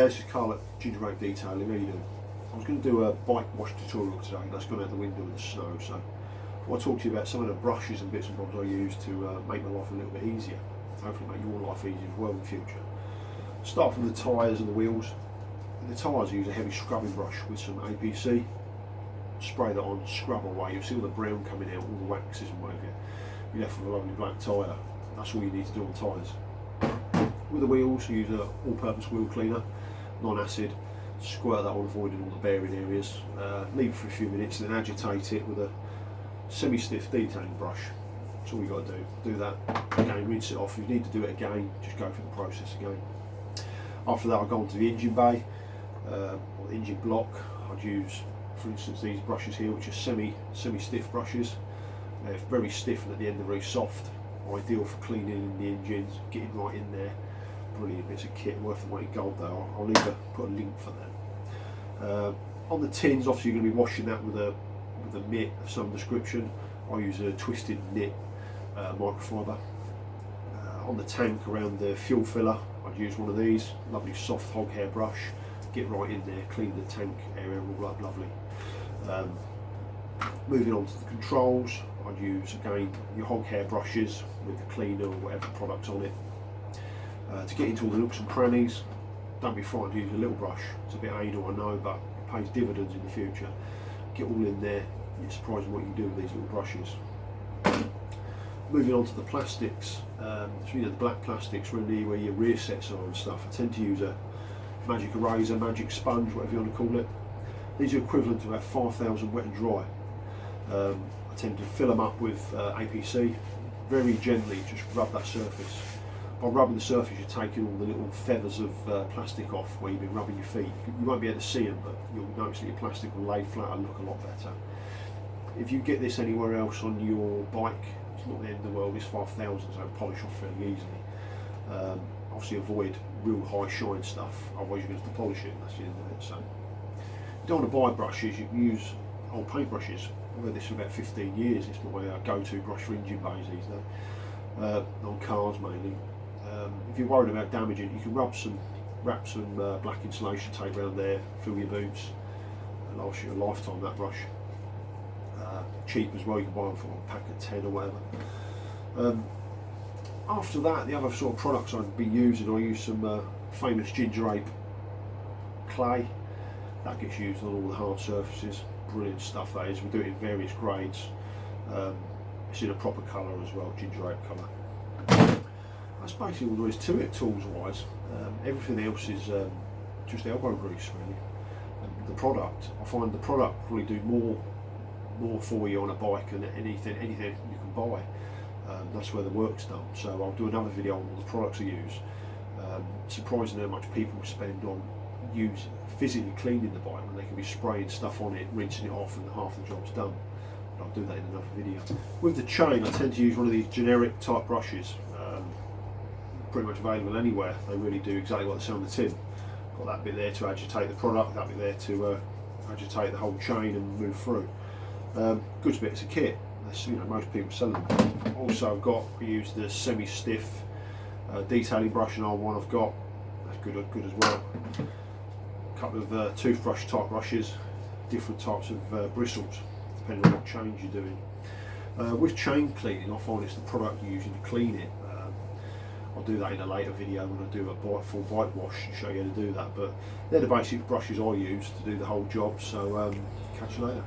there, this is Carl at Ginger Ale Detailing. How you doing? I was going to do a bike wash tutorial today, that's gone out the window with the snow, so I want to talk to you about some of the brushes and bits and bobs I use to make my life a little bit easier. Hopefully make your life easier as well in the future. Start from the tyres and the wheels. In the tyres I use a heavy scrubbing brush with some APC. Spray that on, scrub away, you'll see all the brown coming out, all the waxes and whatever. You're left with a lovely black tyre. That's all you need to do on tyres. With the wheels, you use an all-purpose wheel cleaner, non-acid. Squirt that on, avoiding all the bearing areas. Leave it for a few minutes, and then agitate it with a semi-stiff detailing brush. That's all you got to do. Do that again, rinse it off. If you need to do it again, just go through the process again. After that, I'll go onto the engine bay, or the engine block. I'd use, for instance, these brushes here, which are semi-stiff brushes. They're very stiff and at the end they're very soft. Ideal for cleaning in the engines, getting right in there. Brilliant bits of kit, worth the weight in gold though. I'll need to put a link for that. On the tins, obviously you're going to be washing that with a mitt of some description. I use a twisted knit microfiber. On the tank around the fuel filler, I'd use one of these, lovely soft hog hair brush. Get right in there, clean the tank area all up lovely. Moving on to the controls, I'd use again your hog hair brushes with the cleaner or whatever products on it. To get into all the nooks and crannies, don't be frightened to use a little brush. It's a bit anal, I know, but it pays dividends in the future. Get all in there, you're surprised what you can do with these little brushes. Moving on to the plastics, so you know, the black plastics really where your rear sets are and stuff. I tend to use a magic eraser, magic sponge, whatever you want to call it. These are equivalent to about 5,000 wet and dry. I tend to fill them up with APC, very gently, just rub that surface. By rubbing the surface, you're taking all the little feathers of plastic off where you've been rubbing your feet. You won't be able to see them, but you'll notice that your plastic will lay flat and look a lot better. If you get this anywhere else on your bike, it's not the end of the world, it's 5,000, so polish off fairly easily. Obviously avoid real high shine stuff, otherwise you're going to have to polish it, and that's the end of it. So, if you don't want to buy brushes, you can use old paint brushes. I've had this for about 15 years, it's my go-to brush for engine bays these days, on cars mainly. If you're worried about damaging it, you can wrap some black insulation tape around there, fill your boots. It'll last you a lifetime, that brush. Cheap as well, you can buy them for a pack of 10 or whatever. After that, the other sort of products I'd be using, I use some famous ginger ape clay. That gets used on all the hard surfaces. Brilliant stuff that is. We do it in various grades. It's in a proper colour as well, ginger ape colour. That's basically all there is to it, tools wise. Everything else is just elbow grease really. The product, I find the product probably do more for you on a bike than anything you can buy. That's where the work's done. So I'll do another video on all the products I use. Surprising how much people spend on physically cleaning the bike when they can be spraying stuff on it, rinsing it off, and half the job's done. But I'll do that in another video. With the chain, I tend to use one of these generic type brushes. Pretty much available anywhere. They really do exactly what they say on the tin. Got that bit there to agitate the product, that bit there to agitate the whole chain and move through. Good bits of kit. You know, most people sell them. Also, I use the semi-stiff detailing brush, and one I've got. That's good as well. A couple of toothbrush type brushes, different types of bristles, depending on what change you're doing. With chain cleaning, I find it's the product you're using to clean it. I'll do that in a later video when I do a full bike wash and show you how to do that, but they're the basic brushes I use to do the whole job, so catch you later.